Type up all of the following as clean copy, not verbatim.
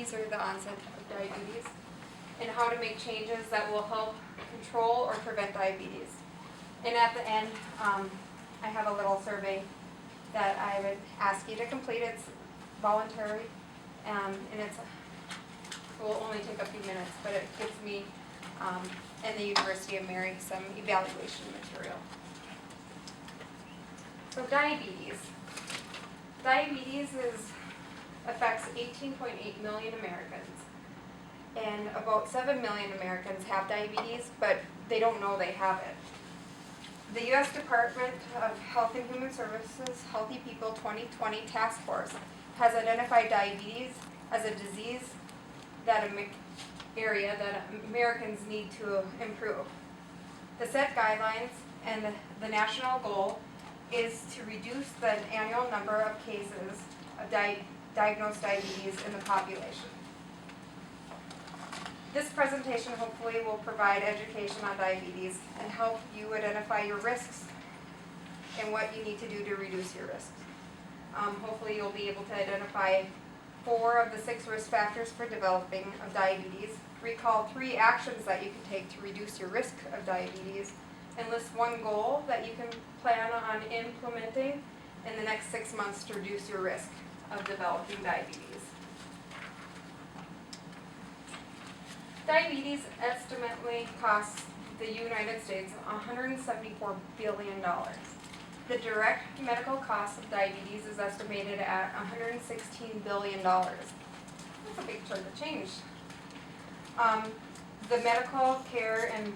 disease or the onset of diabetes, and how to make changes that will help control or prevent diabetes. And at the end, I have a little survey that I would ask you to complete. It's voluntary, and it will only take a few minutes, but it gives me and the University of Mary some evaluation material. So diabetes. Diabetes affects 18.8 million Americans, and about 7 million Americans have diabetes, but they don't know they have it. The U.S. Department of Health and Human Services Healthy People 2020 Task Force has identified diabetes as a disease area that Americans need to improve. The set guidelines and the national goal is to reduce the annual number of cases of diagnosed diabetes in the population. This presentation hopefully will provide education on diabetes and help you identify your risks and what you need to do to reduce your risks. Hopefully you'll be able to identify 4 of the 6 risk factors for developing of diabetes, recall 3 actions that you can take to reduce your risk of diabetes, and list 1 goal that you can plan on implementing in the next 6 months to reduce your risk of developing diabetes. Diabetes estimately costs the United States $174 billion. The direct medical cost of diabetes is estimated at $116 billion. That's a big chunk of change. The medical care and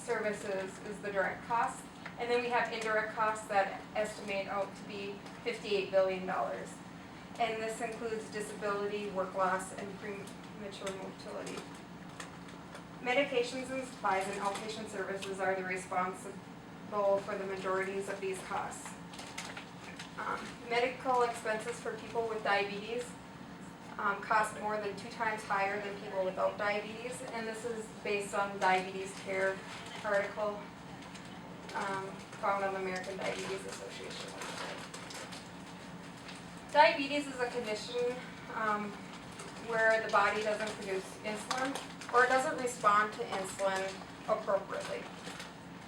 services is the direct cost, and then we have indirect costs that estimate out to be $58 billion. And this includes disability, work loss, and premature motility. Medications and supplies and outpatient services are the responsible for the majorities of these costs. Medical expenses for people with diabetes cost more than 2 times higher than people without diabetes, and this is based on Diabetes Care article found on the American Diabetes Association website. Diabetes is a condition where the body doesn't produce insulin or it doesn't respond to insulin appropriately.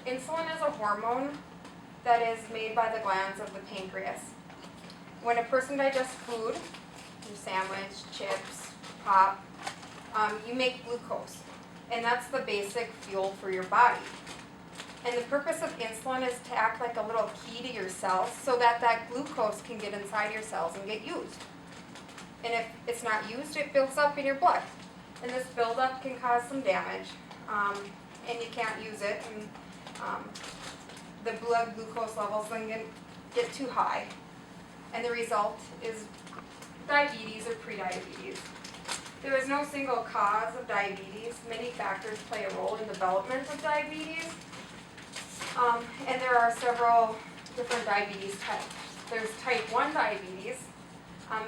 Insulin is a hormone that is made by the glands of the pancreas. When a person digests food, your sandwich, chips, pop, you make glucose, and that's the basic fuel for your body. And the purpose of insulin is to act like a little key to your cells so that that glucose can get inside your cells and get used. And if it's not used, it builds up in your blood. And this buildup can cause some damage, and you can't use it. And the blood glucose levels then get too high. And the result is diabetes or prediabetes. There is no single cause of diabetes. Many factors play a role in development of diabetes. And there are several different diabetes types. There's type 1 diabetes.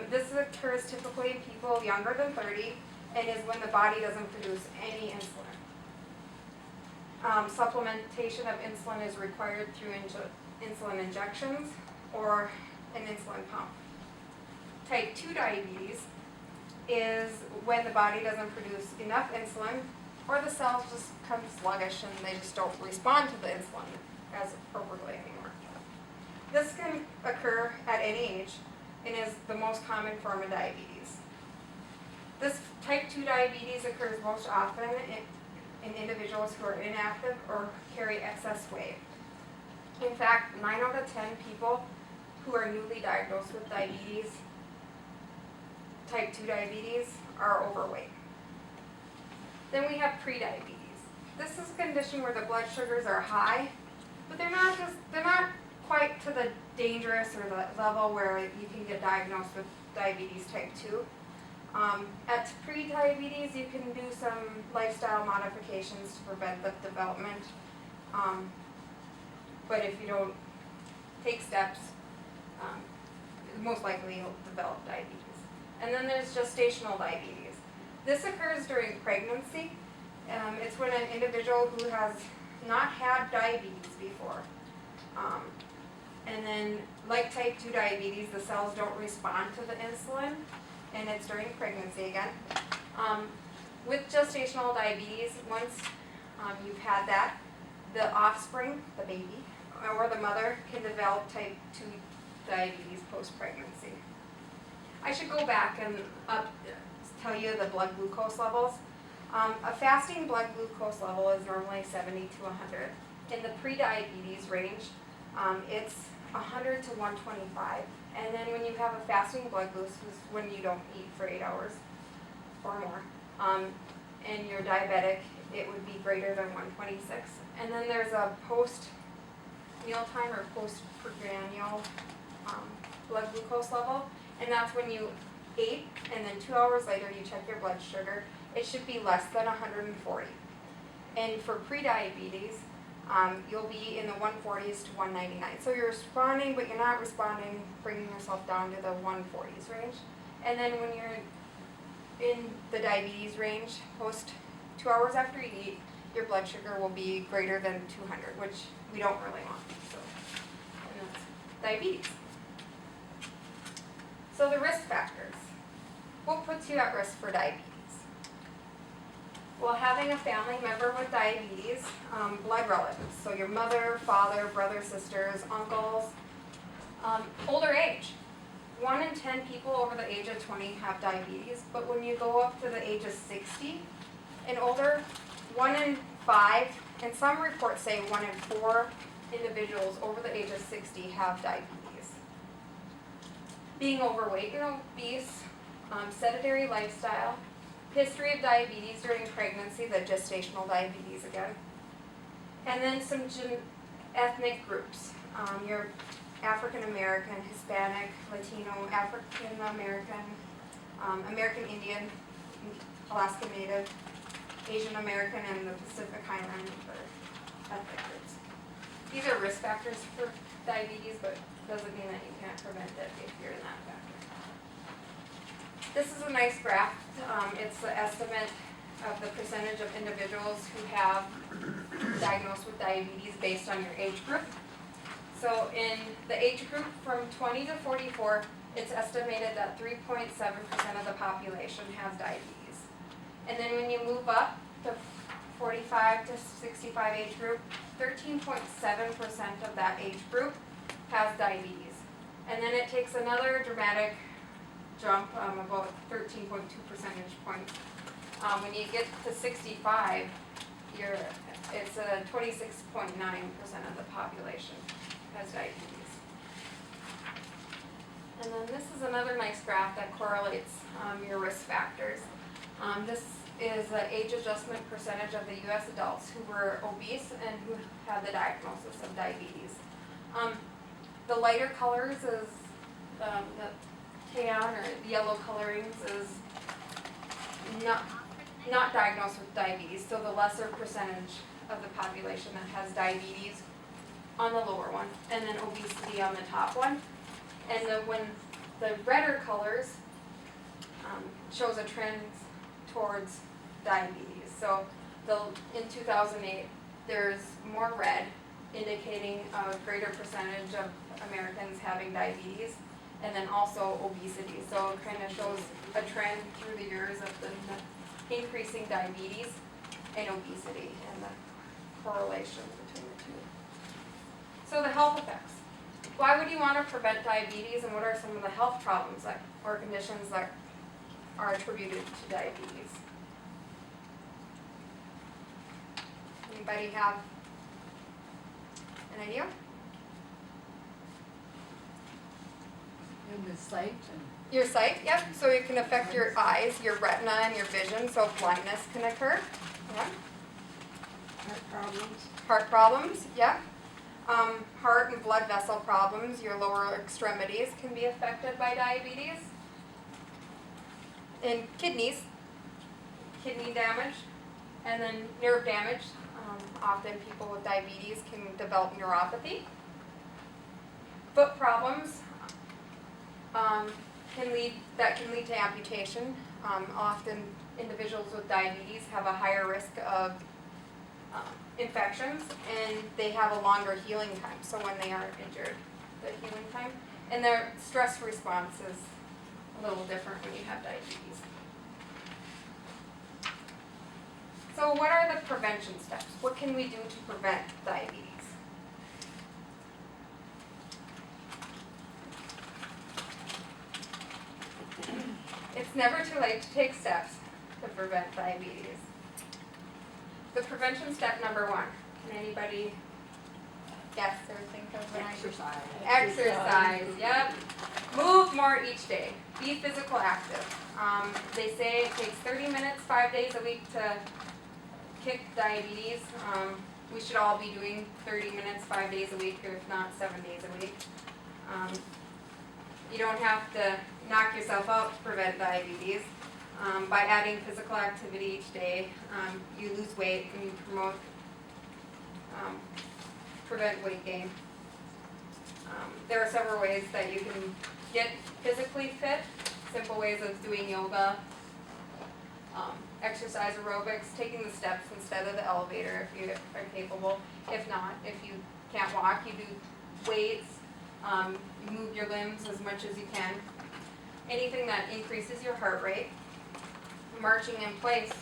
This occurs typically in people younger than 30 and is when the body doesn't produce any insulin. Supplementation of insulin is required through insulin injections or an insulin pump. Type 2 diabetes is when the body doesn't produce enough insulin or the cells just become sluggish and they just don't respond to the insulin as appropriately anymore. This can occur at any age and is the most common form of diabetes. This type 2 diabetes occurs most often in individuals who are inactive or carry excess weight. In fact, 9 out of 10 people who are newly diagnosed with diabetes, type 2 diabetes, are overweight. Then we have prediabetes. This is a condition where the blood sugars are high, but they're not quite to the dangerous or the level where you can get diagnosed with diabetes type 2. At prediabetes, you can do some lifestyle modifications to prevent the development, but if you don't take steps, most likely you'll develop diabetes. And then there's gestational diabetes. This occurs during pregnancy. It's when an individual who has not had diabetes before. And then, like type 2 diabetes, the cells don't respond to the insulin. and it's during pregnancy again. With gestational diabetes, once you've had that, the offspring, the baby, or the mother can develop type 2 diabetes post-pregnancy. I should go back and tell you the blood glucose levels. A fasting blood glucose level is normally 70 to 100. In the pre-diabetes range, it's 100 to 125. And then when you have a fasting blood glucose, when you don't eat for 8 hours or more, and you're diabetic, it would be greater than 126. And then there's a post-mealtime or post-prandial blood glucose level, and that's when you ate, and then 2 hours later you check your blood sugar. It should be less than 140. And for pre-diabetes, you'll be in the 140s to 199. So you're responding, but you're not responding, bringing yourself down to the 140s range. And then when you're in the diabetes range, post 2 hours after you eat, your blood sugar will be greater than 200, which we don't really want. So, and that's diabetes. So the risk factors. What puts you at risk for diabetes? Well, having a family member with diabetes, blood relatives, so your mother, father, brothers, sisters, uncles, older age. 1 in 10 people over the age of 20 have diabetes, but when you go up to the age of 60 and older, 1 in 5, and some reports say 1 in 4 individuals over the age of 60 have diabetes. Being overweight and obese, sedentary lifestyle, history of diabetes during pregnancy, the gestational diabetes again, and then some ethnic groups. Your African American, Hispanic, Latino, African American, American Indian, Alaska Native, Asian American, and the Pacific Islander ethnic groups. These are risk factors for diabetes, but doesn't mean that you can't prevent it if you're in that factor. This is a nice graph. It's the estimate of the percentage of individuals who have diagnosed with diabetes based on your age group. So in the age group from 20 to 44, it's estimated that 3.7% of the population has diabetes. And then when you move up to 45 to 65 age group, 13.7% of that age group has diabetes. And then it takes another dramatic jump, about 13.2 percentage points. When you get to 65, it's a 26.9% of the population has diabetes. And then this is another nice graph that correlates your risk factors. This is the age adjustment percentage of the U.S. adults who were obese and who had the diagnosis of diabetes. The lighter colors is the tan or the yellow colorings is not diagnosed with diabetes, so the lesser percentage of the population that has diabetes on the lower one, and then obesity on the top one. And when the redder colors shows a trend towards diabetes. So in 2008, there's more red, indicating a greater percentage of Americans having diabetes, and then also obesity. So it kind of shows a trend through the years of the increasing diabetes and obesity and the correlation between the two. So the health effects. Why would you want to prevent diabetes, and what are some of the health problems or conditions that are attributed to diabetes? Anybody have an idea? In the sight and Your sight, yep. So it can affect your eyes, your retina, and your vision, so blindness can occur. Yeah. heart problems. Heart problems, yeah. Heart and blood vessel problems, your lower extremities can be affected by diabetes. And kidneys, kidney damage, and then nerve damage. Often people with diabetes can develop neuropathy. Foot problems can lead to amputation. Often individuals with diabetes have a higher risk of infections, and they have a longer healing time. So when they are injured, the healing time, and their stress response is a little different when you have diabetes. So what are the prevention steps? What can we do to prevent diabetes? It's never too late to take steps to prevent diabetes. The prevention step number 1. Can anybody guess or think of an idea? Exercise. Exercise, yep. Move more each day. Be physical active. They say it takes 30 minutes 5 days a week to kick diabetes. We should all be doing 30 minutes 5 days a week, or if not 7 days a week. You don't have to knock yourself out to prevent diabetes. By adding physical activity each day, you lose weight and you prevent weight gain. There are several ways that you can get physically fit. Simple ways of doing yoga, exercise aerobics, taking the steps instead of the elevator if you are capable. If not, if you can't walk, you do weights, you move your limbs as much as you can. Anything that increases your heart rate. Marching in place,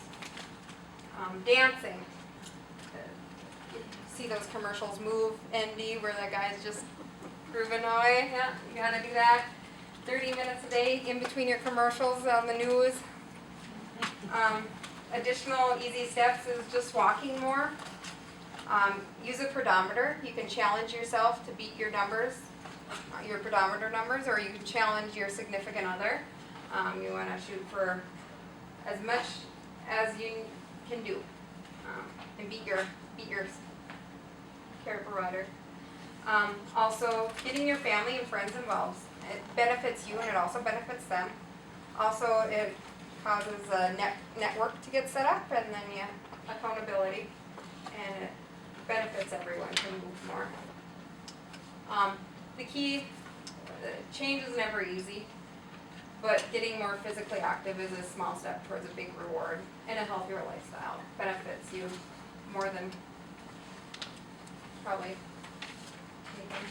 dancing. You see those commercials, Move ND, where that guy's just grooving away. Yeah, you gotta do that 30 minutes a day in between your commercials on the news. Additional easy steps is just walking more. Use a pedometer. You can challenge yourself to beat your numbers, your pedometer numbers, or you can challenge your significant other. You want to shoot for as much as you can do, and beat your care provider. Also, getting your family and friends involved. It benefits you and it also benefits them. Also, it causes a network to get set up, and then accountability, and it benefits everyone to move more. The key, change is never easy, but getting more physically active is a small step towards a big reward and a healthier lifestyle. Benefits you more than probably anything.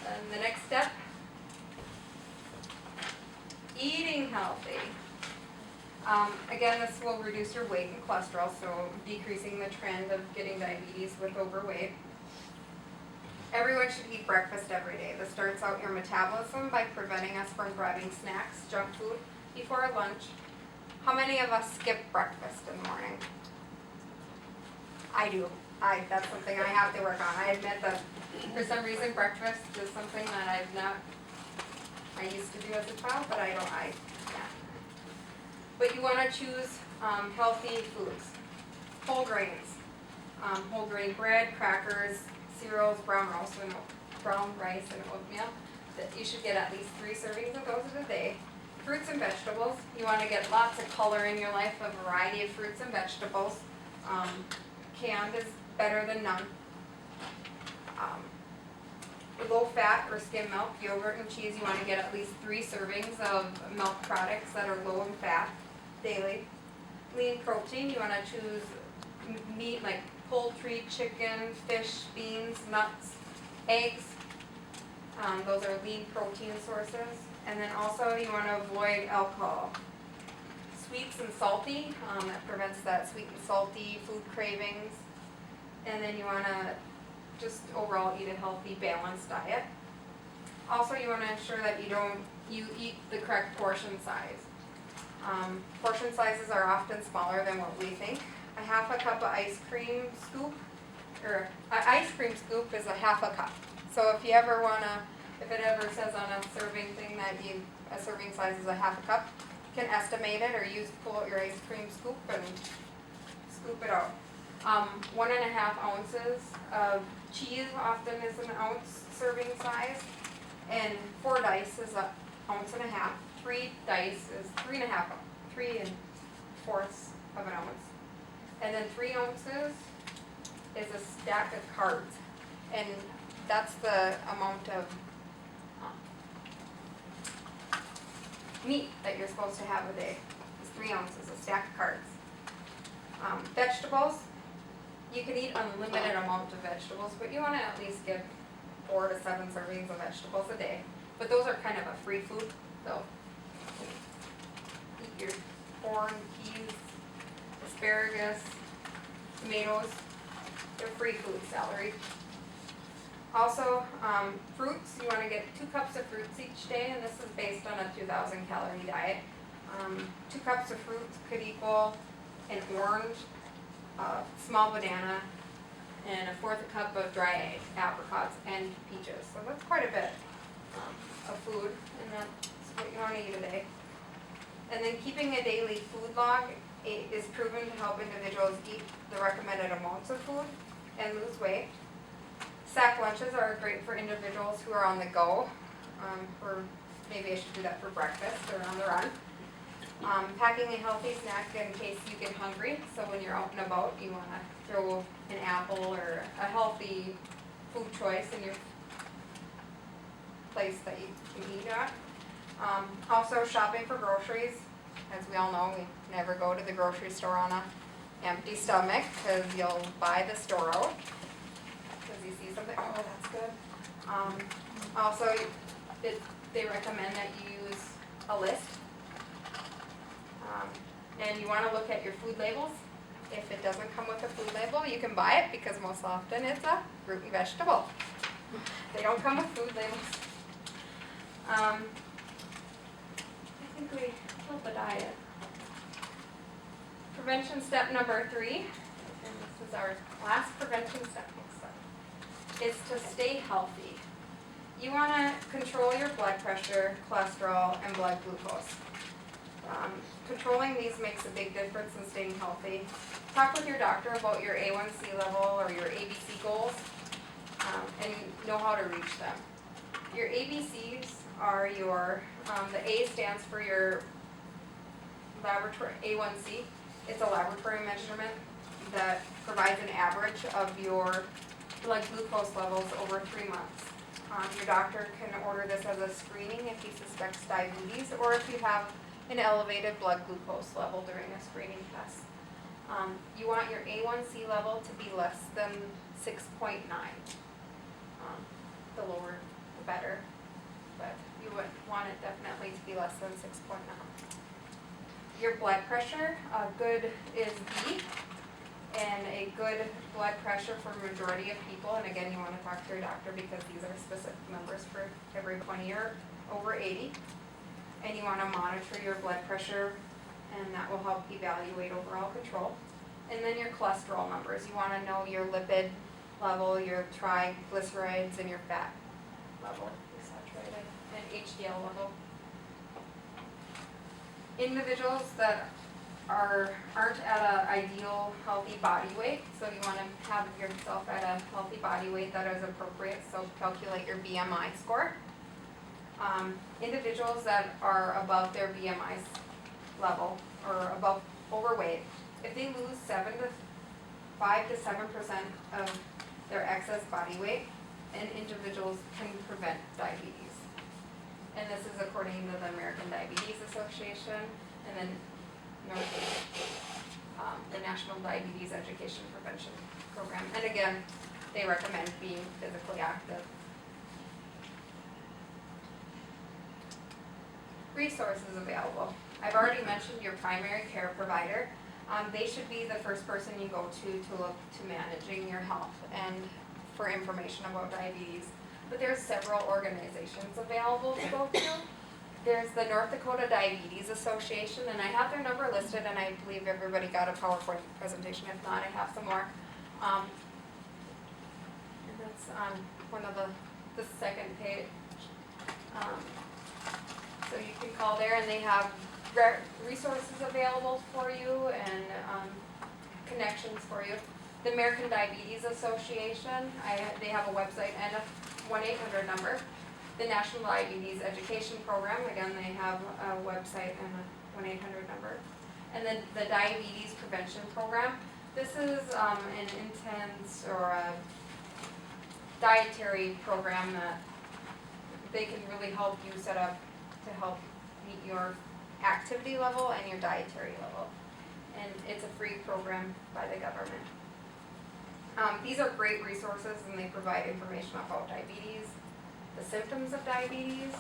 And the next step, eating healthy. Again, this will reduce your weight and cholesterol, so decreasing the trend of getting diabetes with overweight. Everyone should eat breakfast every day. This starts out your metabolism by preventing us from grabbing snacks, junk food, before lunch. How many of us skip breakfast in the morning? I do. That's something I have to work on. I admit that for some reason breakfast is something that I used to do as a child, but yeah. But you want to choose healthy foods. Whole grains. Whole grain bread, crackers, cereals, brown rice, and oatmeal. You should get at least 3 servings of those a day. Fruits and vegetables. You want to get lots of color in your life, a variety of fruits and vegetables. Canned is better than none. Low fat or skim milk, yogurt, and cheese. You want to get at least 3 servings of milk products that are low in fat daily. Lean protein. You want to choose meat like poultry, chicken, fish, beans, nuts, eggs. Those are lean protein sources. And then also you want to avoid alcohol. Sweets and salty, that prevents that sweet and salty food cravings. And then you want to just overall eat a healthy, balanced diet. Also, you want to ensure that you eat the correct portion size. Portion sizes are often smaller than what we think. A half a cup of ice cream scoop, or an ice cream scoop is a half a cup. So if it ever says on a serving thing that a serving size is a half a cup, you can estimate it or pull out your ice cream scoop and scoop it out. 1.5 ounces of cheese often is an ounce serving size, and 4 dice is an ounce and a half. 3 dice is 3.5 ounces, 3 4 of an ounce. And then 3 ounces is a stack of cards, and that's the amount of meat that you're supposed to have a day. It's 3 ounces, a stack of cards. Vegetables, you can eat unlimited amount of vegetables, but you want to at least get 4 to 7 servings of vegetables a day. But those are kind of a free food, so your corn, peas, asparagus, tomatoes. They're free food, celery. Also, fruits, you wanna get 2 cups of fruits each day, and this is based on a 2,000 calorie diet. 2 cups of fruits could equal an orange, a small banana, and a 1/4 cup of dry apricots and peaches. So that's quite a bit of food, and that's what you wanna eat a day. And then keeping a daily food log is proven to help individuals eat the recommended amounts of food and lose weight. Sack lunches are great for individuals who are on the go, maybe I should do that for breakfast or on the run. Packing a healthy snack in case you get hungry, so when you're out and about, you want to throw an apple or a healthy food choice in your place that you can eat at. Also, shopping for groceries. As we all know, we never go to the grocery store on an empty stomach, because you'll buy the store out. Because you see something, oh, that's good. Also, they recommend that you use a list. And you want to look at your food labels. If it doesn't come with a food label, you can buy it, because most often it's a fruit and vegetable. They don't come with food labels. I think we killed the diet. Prevention step number 3, and this is our last prevention step, is to stay healthy. You want to control your blood pressure, cholesterol, and blood glucose. Controlling these makes a big difference in staying healthy. Talk with your doctor about your A1C level or your ABC goals, and know how to reach them. Your ABCs are the A stands for your laboratory, A1C. It's a laboratory measurement that provides an average of your blood glucose levels over 3 months. Your doctor can order this as a screening if he suspects diabetes, or if you have an elevated blood glucose level during a screening test. You want your A1C level to be less than 6.9. The lower, the better, but you would want it definitely to be less than 6.9. Your blood pressure, good is B, and a good blood pressure for a majority of people, and again, you want to talk to your doctor because these are specific numbers for every 20 or over 80. And you want to monitor your blood pressure, and that will help evaluate overall control. And then your cholesterol numbers. You want to know your lipid level, your triglycerides, and your fat level, your saturated, and HDL level. Individuals that aren't at an ideal healthy body weight, so you want to have yourself at a healthy body weight that is appropriate, so calculate your BMI score. Individuals that are above their BMI level or above overweight, if they lose 5 to 7% of their excess body weight, and individuals can prevent diabetes. And this is according to the American Diabetes Association, and then the National Diabetes Education Prevention Program. And again, they recommend being physically active. Resources available. I've already mentioned your primary care provider. They should be the first person you go to look to managing your health and for information about diabetes. But there's several organizations available to go to. There's the North Dakota Diabetes Association, and I have their number listed, and I believe everybody got a PowerPoint presentation. If not, I have some more. And that's on one of the second page. So you can call there, and they have resources available for you and connections for you. The American Diabetes Association, they have a website and a 1-800 number. The National Diabetes Education Program, again, they have a website and a 1-800 number. And then the Diabetes Prevention Program. This is an intense or a dietary program that they can really help you set up to help meet your activity level and your dietary level. And it's a free program by the government. These are great resources, and they provide information about diabetes, the symptoms of diabetes,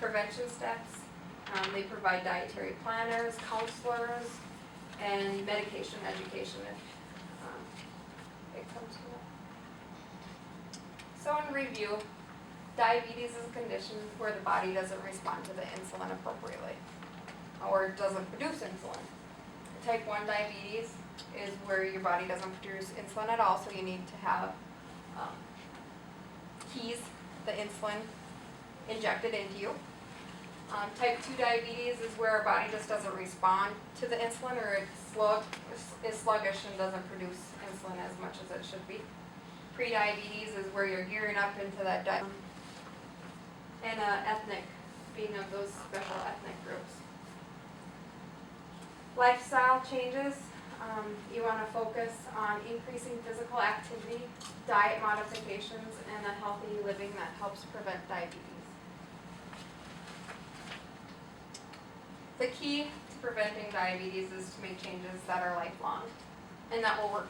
prevention steps, They provide dietary planners, counselors, and medication education if it comes to it. So in review, diabetes is a condition where the body doesn't respond to the insulin appropriately or doesn't produce insulin. Type 1 diabetes is where your body doesn't produce insulin at all, so you need to have keys, the insulin, injected into you. Type 2 diabetes is where our body just doesn't respond to the insulin, or is sluggish and doesn't produce insulin as much as it should be. Pre-diabetes is where you're gearing up into that diet. And ethnic, being of those special ethnic groups. Lifestyle changes, you want to focus on increasing physical activity, diet modifications, and a healthy living that helps prevent diabetes. The key to preventing diabetes is to make changes that are lifelong and that will work